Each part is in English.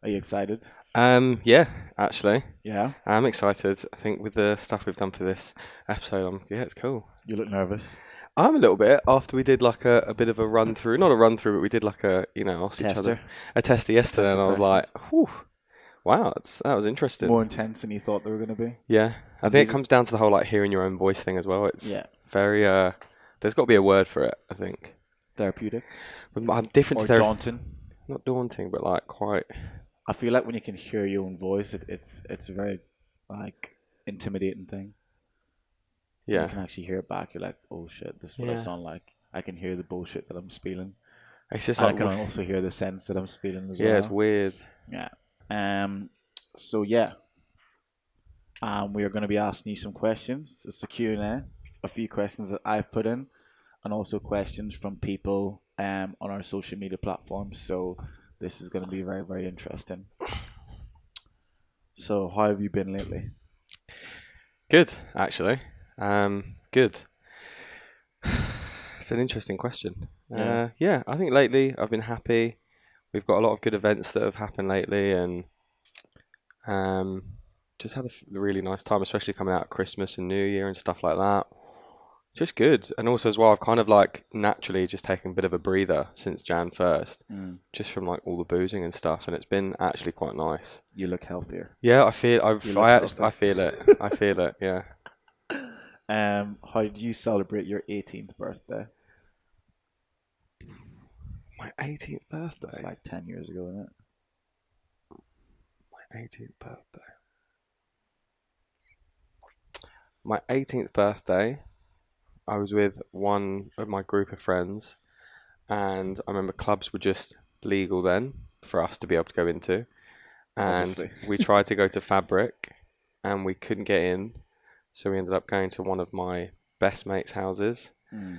Are you excited? Yeah, actually, Yeah. I'm excited. I think with the stuff we've done for this episode, yeah, it's cool. You look nervous. I'm a little bit after we did like a bit of a run through, not a run through, but we did like asked each other Tester. a tester yesterday, Tester and I was like, questions. whew, wow, that was interesting. More intense than you thought they were going to be. Yeah, I And think these it are, comes down to the whole like hearing your own voice thing as well. It's yeah, very there's got to be a word for it, I think. therapeutic But I'm different or to therapy, daunting. not daunting, but like quite. I feel like when you can hear your own voice, it's a very like intimidating thing. When you Yeah, can actually hear it back. You're like, oh shit, this is what I yeah. sound like. I can hear the bullshit that I'm spilling, It's just and I like can also hear the sense that I'm spilling as yeah, it's well. weird. Yeah. So yeah, we are going to be asking you some questions. It's a Q&A, a few questions that I've put in, and also questions from people on our social media platforms. So this is going to be very, very interesting. So how have you been lately? Good, actually. Good. It's an interesting question. Yeah. Yeah, I think lately I've been happy. We've got a lot of good events that have happened lately, and just had a really nice time, especially coming out of Christmas and New Year and stuff like that. Just good, and also as well, I've kind of like naturally just taken a bit of a breather since Jan 1st, Mm. just from like all the boozing and stuff, and it's been actually quite nice. You look healthier. Yeah, I feel You look healthy. I feel it. I feel it. Yeah. How did you celebrate your 18th birthday? My 18th birthday. It's like 10 years ago, isn't it? My 18th birthday. My 18th birthday, I was with one of my group of friends, and I remember clubs were just legal then for us to be able to go into. And Obviously. we tried to go to Fabric, and we couldn't get in, so we ended up going to one of my best mates' houses Mm.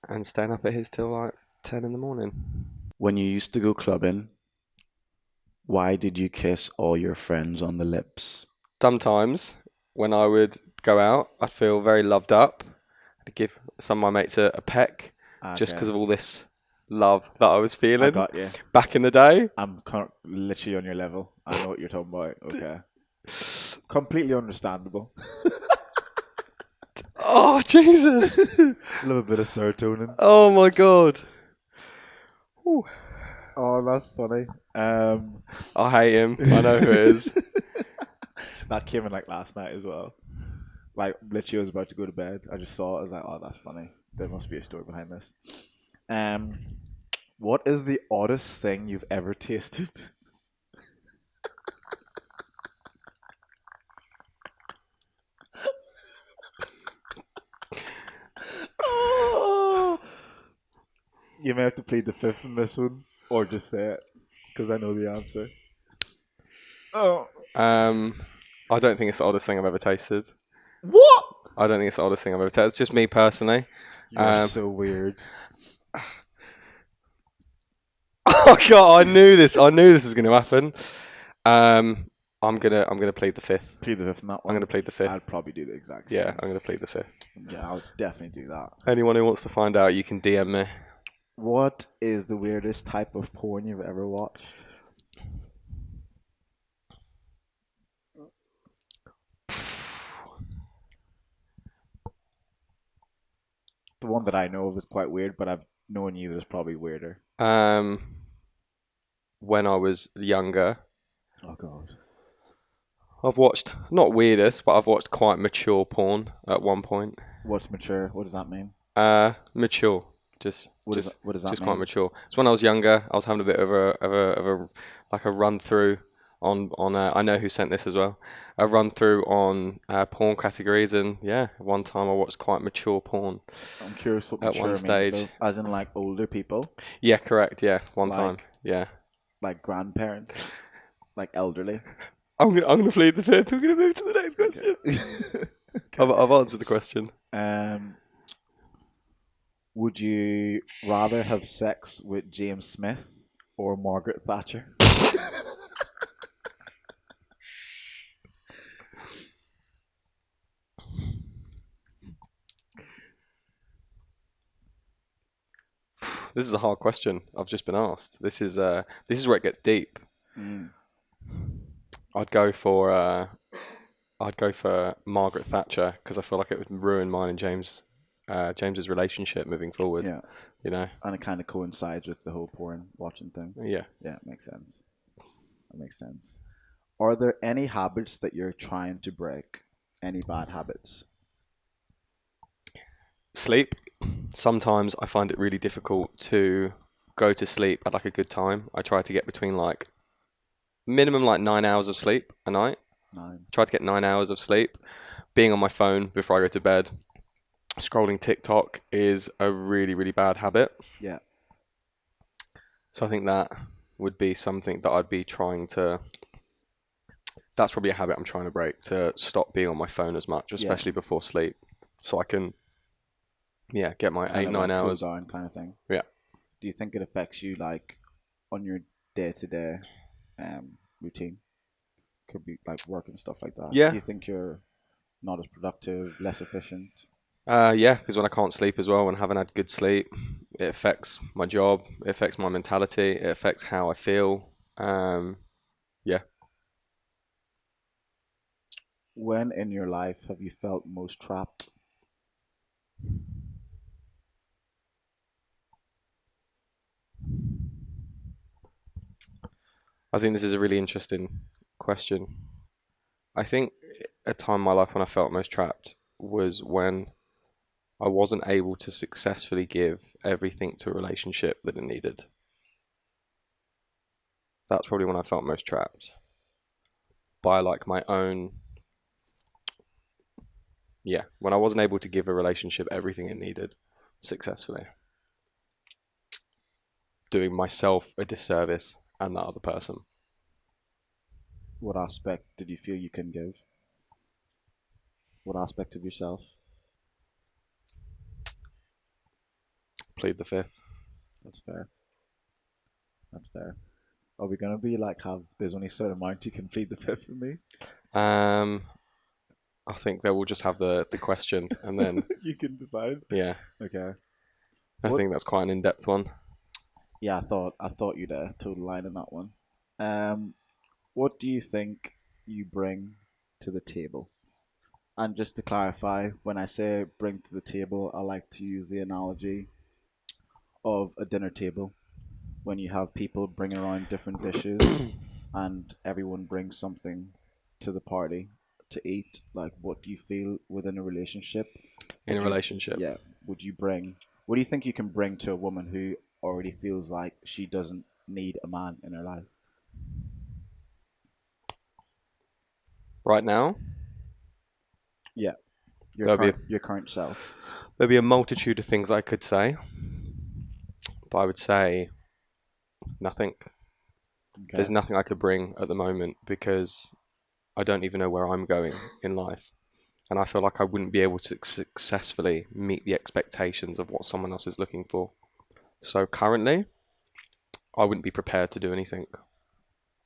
and staying up at his till like 10 in the morning. When you used to go clubbing, why did you kiss all your friends on the lips? Sometimes when I would go out, I'd feel very loved up. I'd give some of my mates a peck just because of all this love that I was I feeling got you. back in the day. I'm literally on your level. I know what you're talking about. Okay. Completely understandable. Oh, Jesus. Love a bit of serotonin. Oh, my God. Ooh. Oh, that's funny. I hate him. I know who it is. That came in like last night as well. Like literally, I was about to go to bed. I just saw it. I was like, "Oh, that's funny. There must be a story behind this." What is the oddest thing you've ever tasted? Oh, you may have to plead the fifth in this one, or just say it, because I know the answer. Oh, I don't think it's the oddest thing I've ever tasted. what? I don't think it's the oddest thing I've ever tasted. It's just me personally. You're so weird. Oh, God, I knew this. I knew this was going to happen. I'm gonna plead the fifth. Plead the fifth in that I'm one. gonna plead the fifth. I'd probably do the exact same. Yeah, I'm gonna plead the fifth. Yeah, I would definitely do that. Anyone who wants to find out, you can DM me. What is the weirdest type of porn you've ever watched? The one that I know of is quite weird, but I've known you there's probably weirder. When I was younger, Oh god. I've watched not weirdest, but I've watched quite mature porn at one point. What's mature? What does that mean? Mature, just What does that just mean? quite mature. So when I was younger, I was having a bit of a like a run through on I know who sent this as well. A run through on porn categories, and yeah, one time I watched quite mature porn. I'm curious what At mature one means, stage. though. As in like older people, Yeah, correct. Yeah, one Like- time. Yeah. like grandparents, like elderly. I'm gonna plead the fifth. We're gonna move to the next question. I've answered the question. Would you rather have sex with James Smith or Margaret Thatcher? This is a hard question. I've just been asked. This is where it gets deep. Mm. I'd go for Margaret Thatcher because I feel like it would ruin mine and James's relationship moving forward. Yeah. You know. And it kind of coincides with the whole porn watching thing. Yeah. Yeah, it makes sense. That makes sense. Are there any habits that you're trying to break? Any bad habits? Sleep. Sometimes I find it really difficult to go to sleep at like a good time. I try to get between like minimum like 9 hours of sleep a night. 9. Try to get 9 hours of sleep. Being on my phone before I go to bed, scrolling TikTok is a really, really bad habit. Yeah. So I think that would be something that I'd be trying to. That's probably a habit I'm trying to break, to stop being on my phone as much, especially before sleep, so I can, get my Kind 8-9 hours. Cool down kind of thing. Yeah. Do you think it affects you like on your day-to-day routine? Could be like work and stuff like that. Yeah. Do you think you're not as productive, less efficient? Yeah, because when I can't sleep as well, when I haven't had good sleep, it affects my job, it affects my mentality, it affects how I feel. Yeah. When in your life have you felt most trapped? I think this is a really interesting question. I think a time in my life when I felt most trapped was when I wasn't able to successfully give everything to a relationship that it needed. That's probably when I felt most trapped by like my own. Yeah, when I wasn't able to give a relationship everything it needed successfully. Doing myself a disservice and that other person. What aspect did you feel you can give? What aspect of yourself? Plead the fifth. That's fair. That's fair. Are we gonna be like there's only a certain amount you can plead the fifth in these? I think that we'll just have the question and then you can decide. Yeah. Okay. I think that's quite an in-depth one. Yeah, I thought you'd toe the line in that one. What do you think you bring to the table? And just to clarify, when I say bring to the table, I like to use the analogy of a dinner table. When you have people bringing around different dishes and everyone brings something to the party to eat, like what do you feel within a relationship? In a relationship? Yeah. What do you think you can bring to a woman who already feels like she doesn't need a man in her life? Right now? Yeah. Your current self. There'd be a multitude of things I could say, but I would say nothing. Okay. There's nothing I could bring at the moment because I don't even know where I'm going in life. And I feel like I wouldn't be able to successfully meet the expectations of what someone else is looking for. So currently, I wouldn't be prepared to do anything.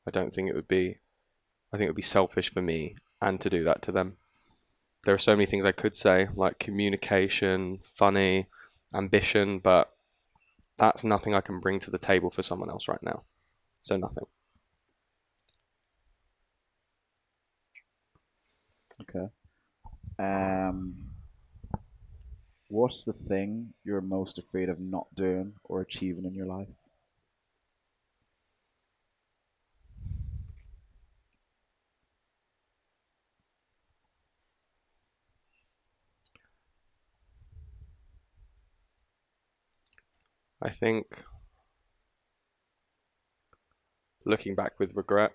I think it would be selfish for me and to do that to them. There are so many things I could say, like communication, funny, ambition, but that's nothing I can bring to the table for someone else right now. So nothing. Okay. What's the thing you're most afraid of not doing or achieving in your life? I think looking back with regret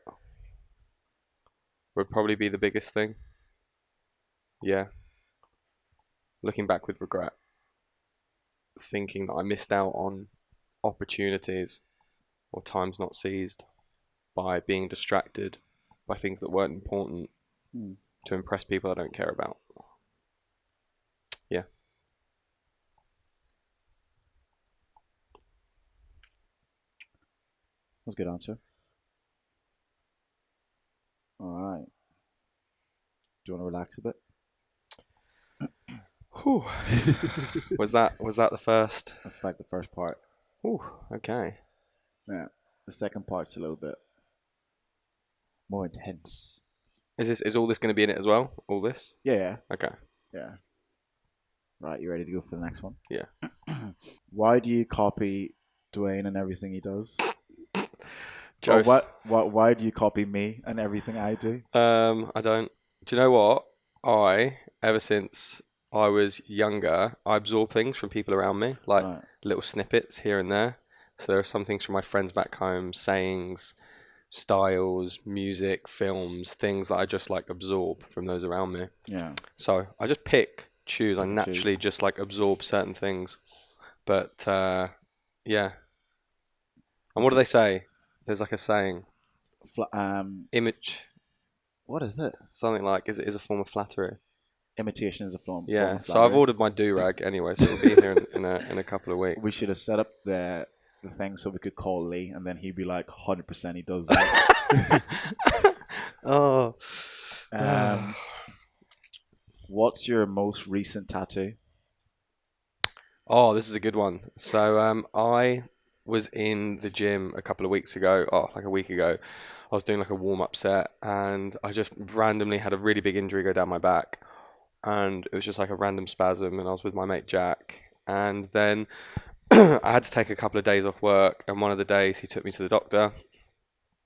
would probably be the biggest thing. Yeah. Looking back with regret. Thinking that I missed out on opportunities or times not seized by being distracted by things that weren't important to impress people I don't care about. Yeah. That's a good answer. All right. Do you want to relax a bit? Whew. Was that the first? That's like the first part. Ooh, okay. Yeah. The second part's a little bit More intense. Is all this going to be in it as well? All this? Yeah. Okay. Yeah. Right, you ready to go for the next one? Yeah. Why do you copy Dwayne and everything he does? Or Jost. why do you copy me and everything I do? I don't. Do you know what? Ever since I was younger, I absorb things from people around me, like Right. little snippets here and there. So there are some things from my friends back home, sayings, styles, music, films, things that I just like absorb from those around me. Yeah. So I just choose. I Pick and choose. naturally just like absorb certain things. But yeah. And what do they say? There's like a saying, image, what is it? something like, is a form of flattery. Imitation is a form Yeah. of So I've flattery. ordered my do-rag anyway, so it'll be here in a couple of weeks. We should have set up the thing so we could call Lee, and then he'd be like, 100% he does that. Oh. What's your most recent tattoo? Oh, this is a good one. So I was in the gym a couple of weeks ago, like a week ago. I was doing like a warm-up set, and I just randomly had a really big injury go down my back, and it was just like a random spasm, and I was with my mate Jack, and then I had to take a couple of days off work, and one of the days he took me to the doctor,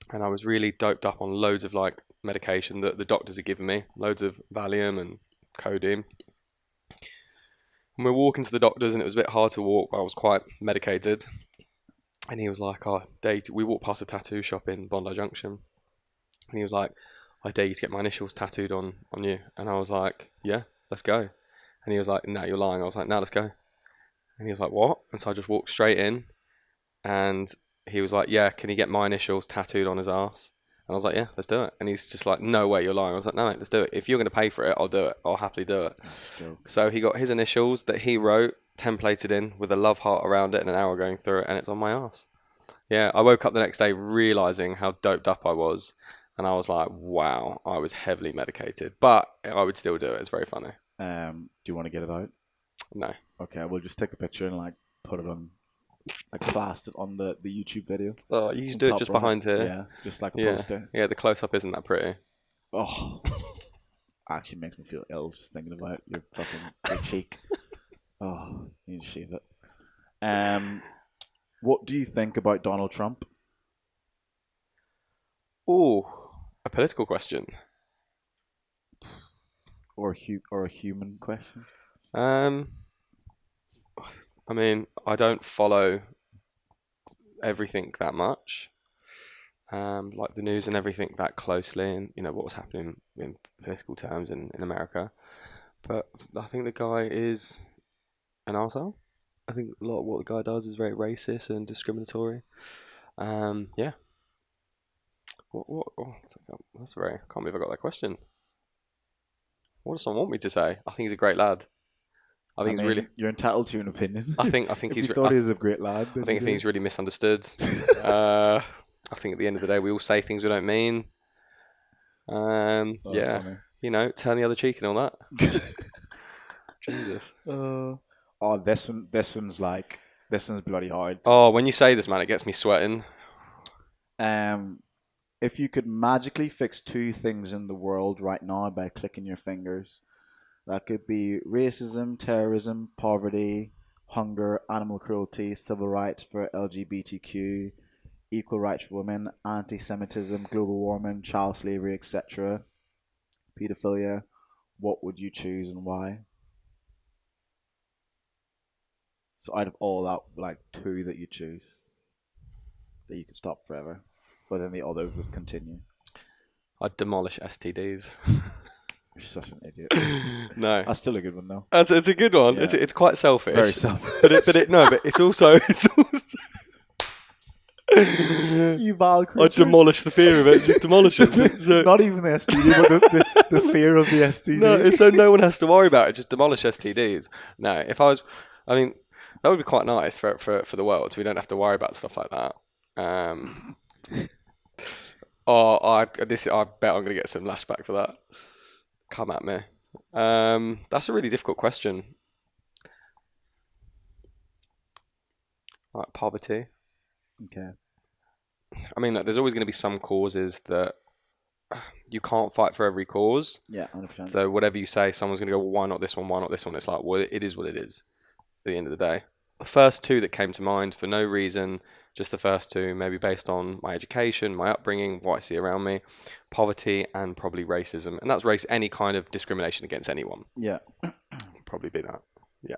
and I was really doped up on loads of like medication that the doctors had given me, loads of Valium and codeine. And we were walking to the doctors, and it was a bit hard to walk, but I was quite medicated. And he was like, "Oh, we walked past a tattoo shop in Bondi Junction," and he was like, "I dare you to get my initials tattooed on you." And I was like, "Yeah, let's go." And he was like, "No, you're lying." I was like, "No, let's go." And he was like, "What?" And so I just walked straight in, and he was like, "Yeah, can you get my initials tattooed on his ass?" And I was like, "Yeah, let's do it." And he's just like, "No way, you're lying." I was like, "No, mate, let's do it. If you're going to pay for it, I'll do it. I'll happily do it." So he got his initials that he wrote templated in with a love heart around it and an arrow going through it, and it's on my ass. Yeah, I woke up the next day realizing how doped up I was, and I was like, "Wow, I was heavily medicated." But I would still do it. It's very funny. Do you want to get it out? No. Okay, we'll just take a picture and like put it on, like blast it on the YouTube video. Oh, you can do it just behind here. Yeah, just like a poster. Yeah, the close-up isn't that pretty. Oh, actually makes me feel ill just thinking about your cheek. Oh, you need to shave it. What do you think about Donald Trump? Ooh, a political question. Or a human question? I mean, I don't follow everything that much, like the news and everything that closely, and what was happening in political terms in America. But I think the guy is an arsehole. I think a lot of what the guy does is very racist and discriminatory. Yeah. What? Oh, that's very. I can't believe I got that question. What does someone want me to say? I think he's a great lad. I think he's really. You're entitled to an opinion. I think if he's. you thought he was a great lad. I think he's really misunderstood. I think at the end of the day, we all say things we don't mean. Yeah, funny. Turn the other cheek and all that. Jesus. This one's bloody hard. Oh, when you say this, man, it gets me sweating. If you could magically fix two things in the world right now by clicking your fingers, that could be racism, terrorism, poverty, hunger, animal cruelty, civil rights for LGBTQ, equal rights for women, anti-Semitism, global warming, child slavery, etc., pedophilia, what would you choose and why? So out of all that, like two that you choose, that you could stop forever, but then the others would continue. I'd demolish STDs. You're such an idiot. No, that's still a good one though. It's a good one. Yeah. It's quite selfish. Very selfish. But it's also. You vile creature. I'd demolish the fear of it. Just demolish it. So, not even the STD, but the fear of the STD. No, so no one has to worry about it. Just demolish STDs. No, if I was, I mean, that would be quite nice for the world. We don't have to worry about stuff like that. I bet I'm gonna get some lashback for that. Come at me. That's a really difficult question. Like poverty. Okay. I mean, there's always going to be some causes that you can't fight for every cause. Yeah, 100%. So whatever you say, someone's going to go, well, why not this one? Why not this one? It's like, well, it is what it is at the end of the day. The first two that came to mind for no reason, just the first two, maybe based on my education, my upbringing, what I see around me, poverty, and probably racism. And that's any kind of discrimination against anyone. Yeah. Probably be that. Yeah.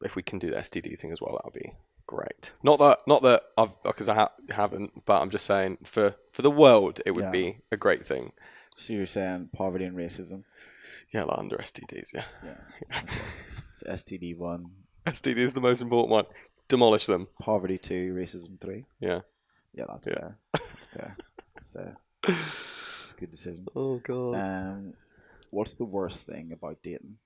If we can do the STD thing as well, that would be great. Not that I've, because I haven't, but I'm just saying for the world, it would be a great thing. So you're saying poverty and racism? Yeah, like under STDs, yeah. Yeah. Okay. So STD 1. STD is the most important one. Demolish them. Poverty 2, racism 3. Yeah. Yeah, that's fair. That's fair. It's a good decision. Oh, God. What's the worst thing about dating?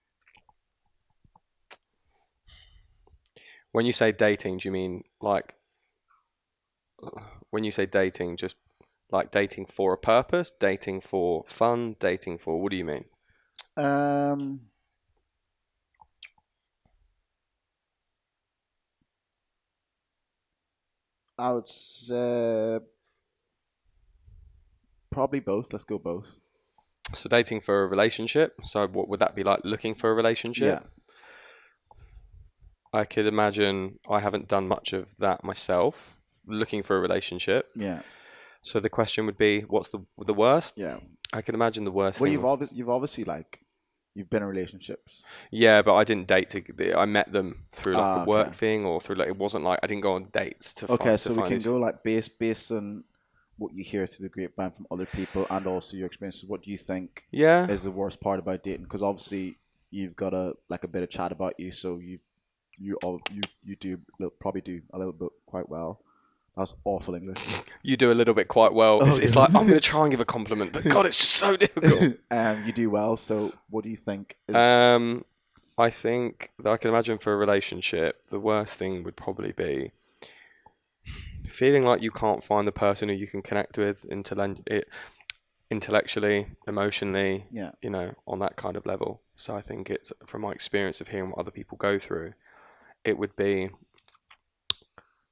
When you say dating, do you mean like, when you say dating, just like dating for a purpose, dating for fun, dating for, what do you mean? I would say probably both. Let's go both. So dating for a relationship. So what would that be like? Looking for a relationship? Yeah. I could imagine I haven't done much of that myself. Looking for a relationship. Yeah. So the question would be, what's the worst? Yeah. I can imagine the worst Well, thing. you've obviously like you've been in relationships. Yeah, but I didn't date I met them through like a work okay. thing, or through like, it wasn't like I didn't go on dates to Okay, find. so we can go like based on what you hear through the grapevine from other people and also your experiences. What do you think is the worst part about dating? Because obviously you've got a bit of chat about you, so you probably do a little bit quite well. That's awful English. You do a little bit quite well. It's like, I'm going to try and give a compliment, but God, it's just so difficult. You do well. So what do you think? I think that I can imagine for a relationship, the worst thing would probably be feeling like you can't find the person who you can connect with intellectually, emotionally, you know, on that kind of level. So I think it's, from my experience of hearing what other people go through, it would be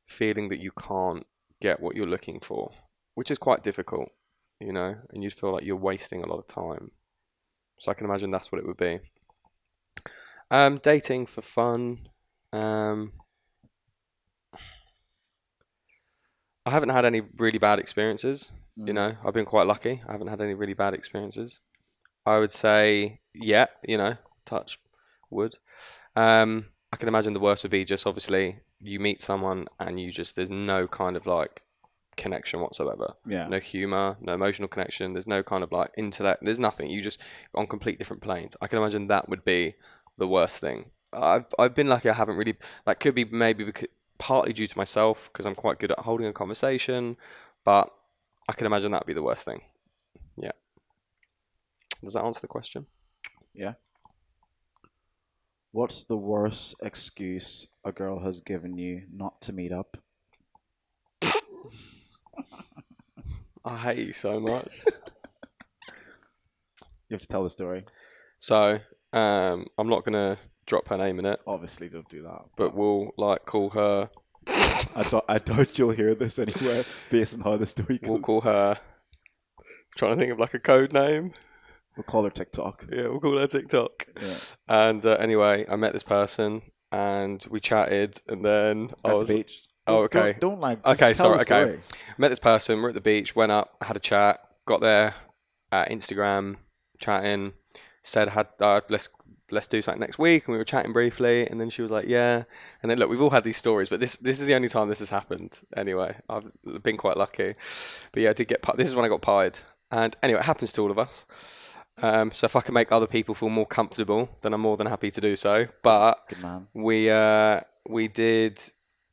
feeling that you can't get what you're looking for, which is quite difficult, you know, and you'd feel like you're wasting a lot of time. So I can imagine that's what it would be. Dating for fun. I haven't had any really bad experiences, you know. I've been quite lucky. I haven't had any really bad experiences. I would say, yeah, you know, touch wood. I can imagine the worst would be just obviously you meet someone and there's no kind of like connection whatsoever. Yeah. No humor, no emotional connection. There's no kind of like intellect. There's nothing. You just on complete different planes. I can imagine that would be the worst thing. I've been lucky. I haven't really. That could be maybe partly due to myself because I'm quite good at holding a conversation, but I can imagine that'd be the worst thing. Yeah. Does that answer the question? Yeah. What's the worst excuse a girl has given you not to meet up? I hate you so much. You have to tell the story. So, I'm not gonna drop her name in it. Obviously, don't do that. But we'll like call her. I doubt you'll hear this anyway, based on how the story goes. We'll call her. I'm trying to think of like a code name. We'll call her TikTok. Yeah, we'll call her TikTok. Yeah. And anyway, I met this person and we chatted, and then At the beach. Oh, okay. Don't like. Okay, sorry. Okay. Story. Met this person. We're at the beach. Went up. Had a chat. Got there. Instagram chatting. Said let's do something next week, and we were chatting briefly, and then she was like, yeah. And then look, we've all had these stories, but this is the only time this has happened. Anyway, I've been quite lucky. But yeah, I did get. This is when I got pied. And anyway, it happens to all of us. So if I can make other people feel more comfortable, then I'm more than happy to do so. But good man. We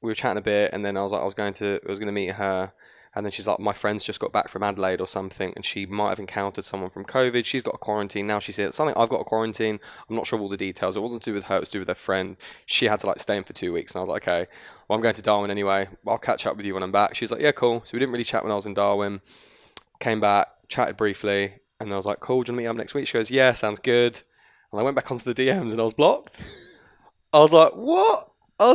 were chatting a bit, and then I was going to meet her, and then she's like, my friend's just got back from Adelaide or something, and she might have encountered someone from COVID. She's got a quarantine now. She said something. I've got a quarantine. I'm not sure of all the details. It wasn't to do with her. It was to do with her friend. She had to like stay in for 2 weeks, and I was like, okay, well, I'm going to Darwin anyway. I'll catch up with you when I'm back. She's like, yeah, cool. So we didn't really chat when I was in Darwin. Came back, chatted briefly, and I was like, cool, do you want to meet up next week? She goes, yeah, sounds good. And I went back onto the DMs and I was blocked. I was like, what? I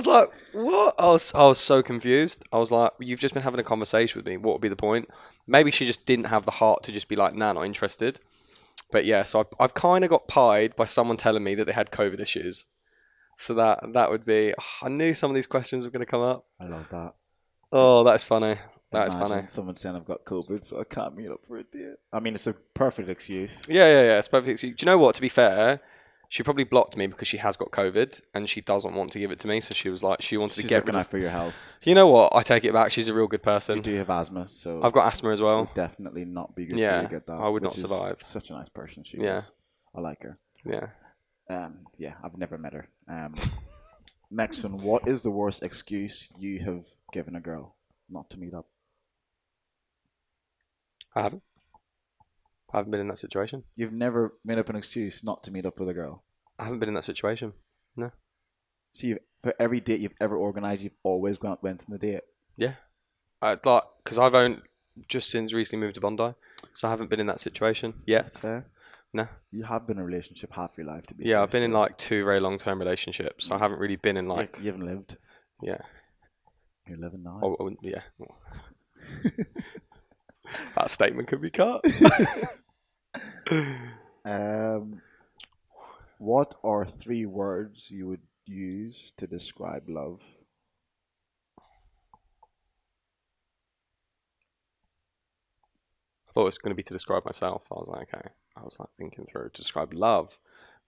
was so confused. I was like, you've just been having a conversation with me. What would be the point? Maybe she just didn't have the heart to just be like, nah, not interested. But yeah, so I've kind of got pied by someone telling me that they had COVID issues. So that would be. I knew some of these questions were going to come up. I love that. Oh, that's funny. That's funny. Imagine someone saying I've got COVID, so I can't meet up for a date. I mean, it's a perfect excuse. Yeah. It's perfect. Do you know what? To be fair, she probably blocked me because she has got COVID and she doesn't want to give it to me. So she was like, she wanted to get looking out for your health. You know what? I take it back. She's a real good person. You do have asthma, so I've got asthma as it well. would definitely not be good for Yeah, you to get that. I would not which is survive. Such a nice person she Yeah. is. I like her. Yeah. Yeah, I've never met her. Next one. What is the worst excuse you have given a girl not to meet up? I haven't been in that situation. You've never made up an excuse not to meet up with a girl? I haven't been in that situation. No. So for every date you've ever organised, you've always went on the date? Yeah. Because I've only just since recently moved to Bondi, so I haven't been in that situation yet. That's fair. No. You have been in a relationship half your life, to be Yeah, fair, I've been in so like 2 very long-term relationships. So I haven't really been in like. you haven't lived. Yeah. You're living now. Yeah. That statement could be cut. What are 3 words you would use to describe love? I thought it was going to be to describe myself. I was like, okay. I was like thinking through to describe love.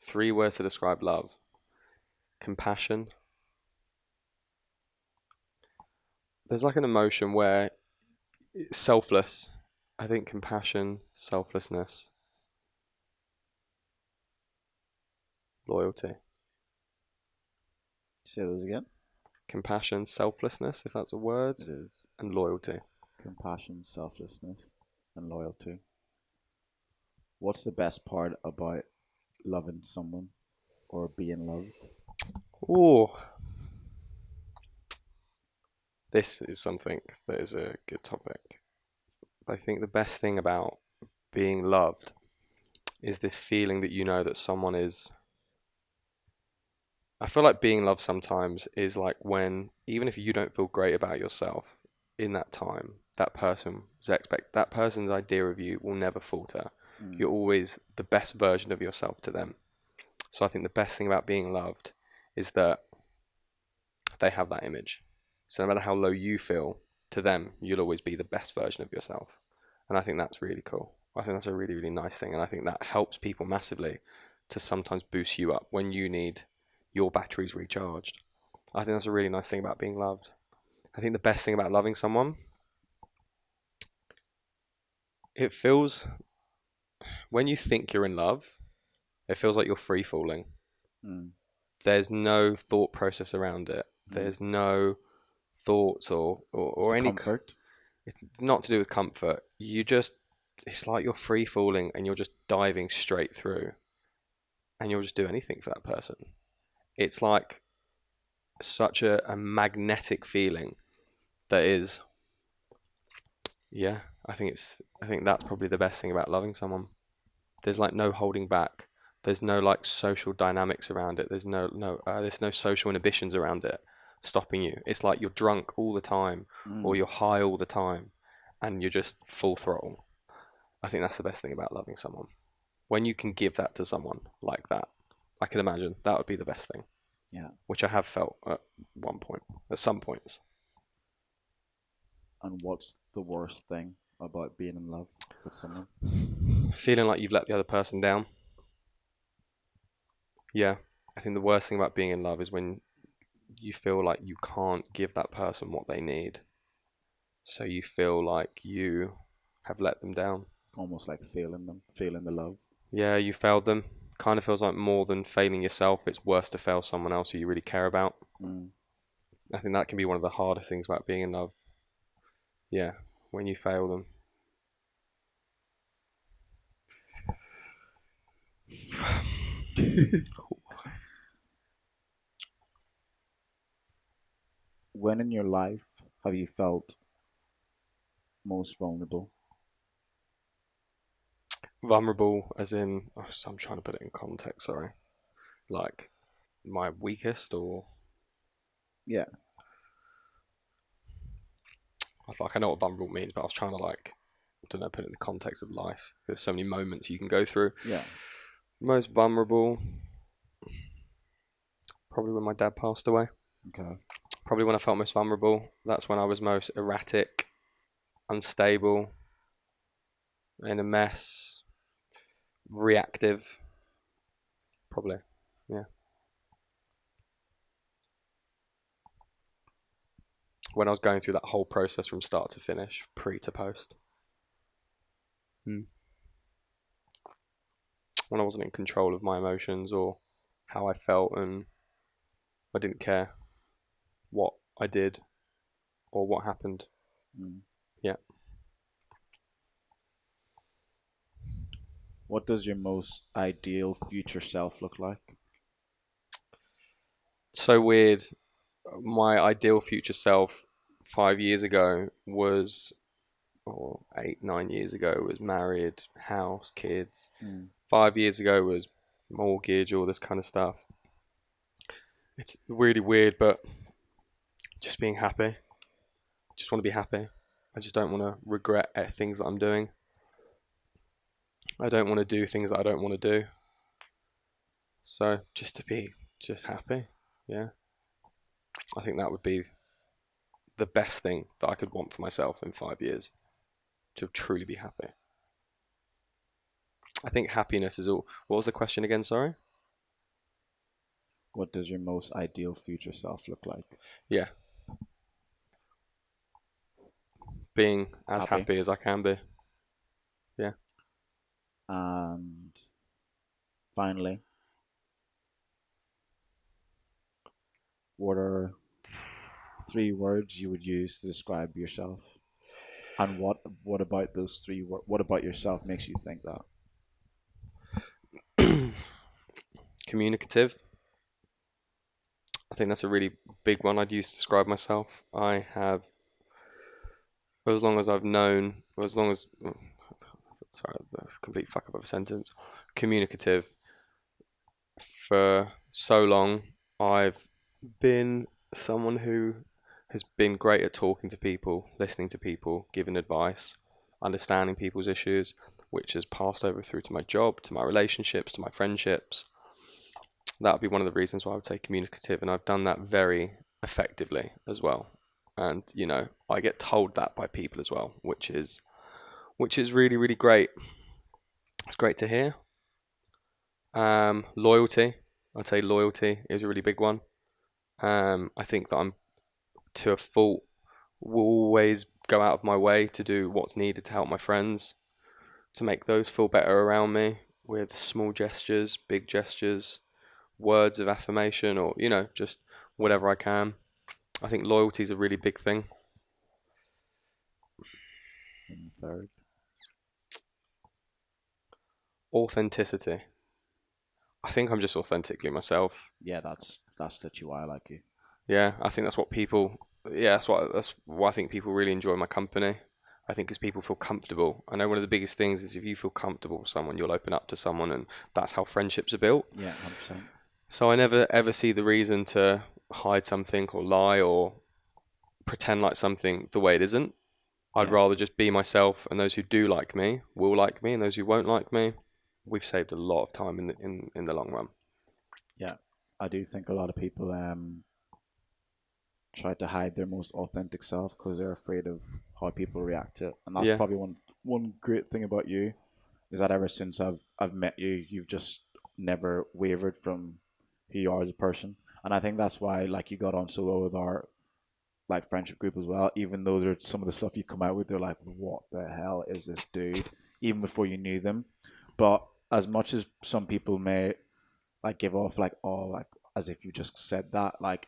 3 words to describe love. Compassion. There's like an emotion where it's selfless. I think compassion, selflessness, loyalty. Say those again. Compassion, selflessness, if that's a word, It is. and loyalty. Compassion, selflessness, and loyalty. What's the best part about loving someone or being loved? Oh, this is something that is a good topic. I think the best thing about being loved is this feeling that you know that someone is. I feel like being loved sometimes is like when, even if you don't feel great about yourself in that time, that person's idea of you will never falter. You're always the best version of yourself to them. So I think the best thing about being loved is that they have that image. So no matter how low you feel, to them, you'll always be the best version of yourself. And I think that's really cool. I think that's a really, really nice thing. And I think that helps people massively to sometimes boost you up when you need your batteries recharged. I think that's a really nice thing about being loved. I think the best thing about loving someone, it feels, when you think you're in love, it feels like you're free falling. There's no thought process around it. There's no thoughts or any comfort. It's not to do with comfort. It's like you're free falling and you're just diving straight through, and you'll just do anything for that person. It's like such a magnetic feeling that is. Yeah, I think that's probably the best thing about loving someone. There's like no holding back. There's no like social dynamics around it. There's no social inhibitions around it stopping you. It's like you're drunk all the time or you're high all the time and you're just full throttle. I think that's the best thing about loving someone. When you can give that to someone like that, I can imagine that would be the best thing. Yeah. Which I have felt at some points. And what's the worst thing about being in love with someone? Feeling like you've let the other person down. Yeah. I think the worst thing about being in love is when you feel like you can't give that person what they need. So you feel like you have let them down. Almost like failing the love. Yeah, you failed them. Kind of feels like more than failing yourself. It's worse to fail someone else who you really care about. I think that can be one of the hardest things about being in love. Yeah, when you fail them. When in your life have you felt most vulnerable? Vulnerable as in, I'm trying to put it in context, sorry. Like, my weakest or... Yeah. I feel like I know what vulnerable means, but I was trying to like don't know, put it in the context of life. There's so many moments you can go through. Yeah. Most vulnerable, probably when my dad passed away. Okay. Probably when I felt most vulnerable. That's when I was most erratic, unstable, in a mess, reactive. Probably, yeah. When I was going through that whole process from start to finish, pre to post. When I wasn't in control of my emotions or how I felt, and I didn't care what I did or what happened. Yeah. What does your most ideal future self look like? So weird. My ideal future self 5 years ago was, or 8, 9 years ago, was married, house, kids. 5 years ago was mortgage, all this kind of stuff. It's really weird, but just being happy. Just want to be happy. I just don't want to regret things that I'm doing. I don't want to do things that I don't want to do. So just to be just happy, yeah. I think that would be the best thing that I could want for myself in 5 years, to truly be happy. I think happiness is all. What was the question again? Sorry. What does your most ideal future self look like? Yeah. Being as happy as I can be. Yeah. And finally, what are 3 words you would use to describe yourself? And what about those 3 words? What about yourself makes you think that? Communicative. I think that's a really big one I'd use to describe myself. I have, for as long as I've known, or as long as, sorry, that's a complete fuck up of a sentence. Communicative. For so long, I've been someone who has been great at talking to people, listening to people, giving advice, understanding people's issues, which has passed over through to my job, to my relationships, to my friendships. That would be one of the reasons why I would say communicative, and I've done that very effectively as well. And you know, I get told that by people as well, which is really, really great. It's great to hear. Loyalty. I'd say loyalty is a really big one. I think that I'm, to a fault, will always go out of my way to do what's needed to help my friends, to make those feel better around me with small gestures, big gestures, words of affirmation, or, you know, just whatever I can. I think loyalty is a really big thing. And third, authenticity. I think I'm just authentically myself. yeah, that's literally why I like you. Yeah, I think that's what people. Yeah, that's why I think people really enjoy my company. I think because people feel comfortable. I know one of the biggest things is if you feel comfortable with someone, you'll open up to someone, and that's how friendships are built. Yeah, 100%. So I never ever see the reason to hide something or lie or pretend like something the way it isn't. I'd rather just be myself, and those who do like me will like me, and those who won't like me, we've saved a lot of time in the long run. Yeah, I do think a lot of people try to hide their most authentic self because they're afraid of how people react to it. And that's probably one great thing about you, is that ever since I've met you, you've just never wavered from who you are as a person. And I think that's why like you got on so well with our like friendship group as well. Even though there's some of the stuff you come out with, they're like, what the hell is this dude? Even before you knew them. But as much as some people may like give off like, oh, like as if you just said that, like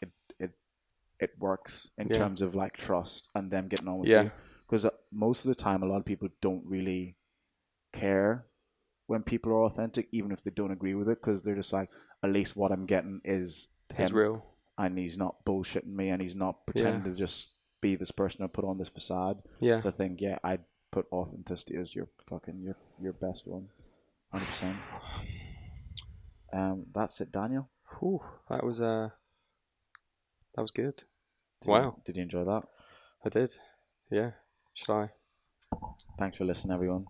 it works in terms of like trust and them getting on with you. Because most of the time, a lot of people don't really care when people are authentic, even if they don't agree with it, because they're just like, at least what I'm getting is him, it's real, and he's not bullshitting me, and he's not pretending to just be this person or put on this facade. Yeah. So I think I'd put authenticity as your fucking your best one, 100%. That's it, Daniel. Whew, that was good. Did you enjoy that? I did. Yeah. Should I? Thanks for listening, everyone.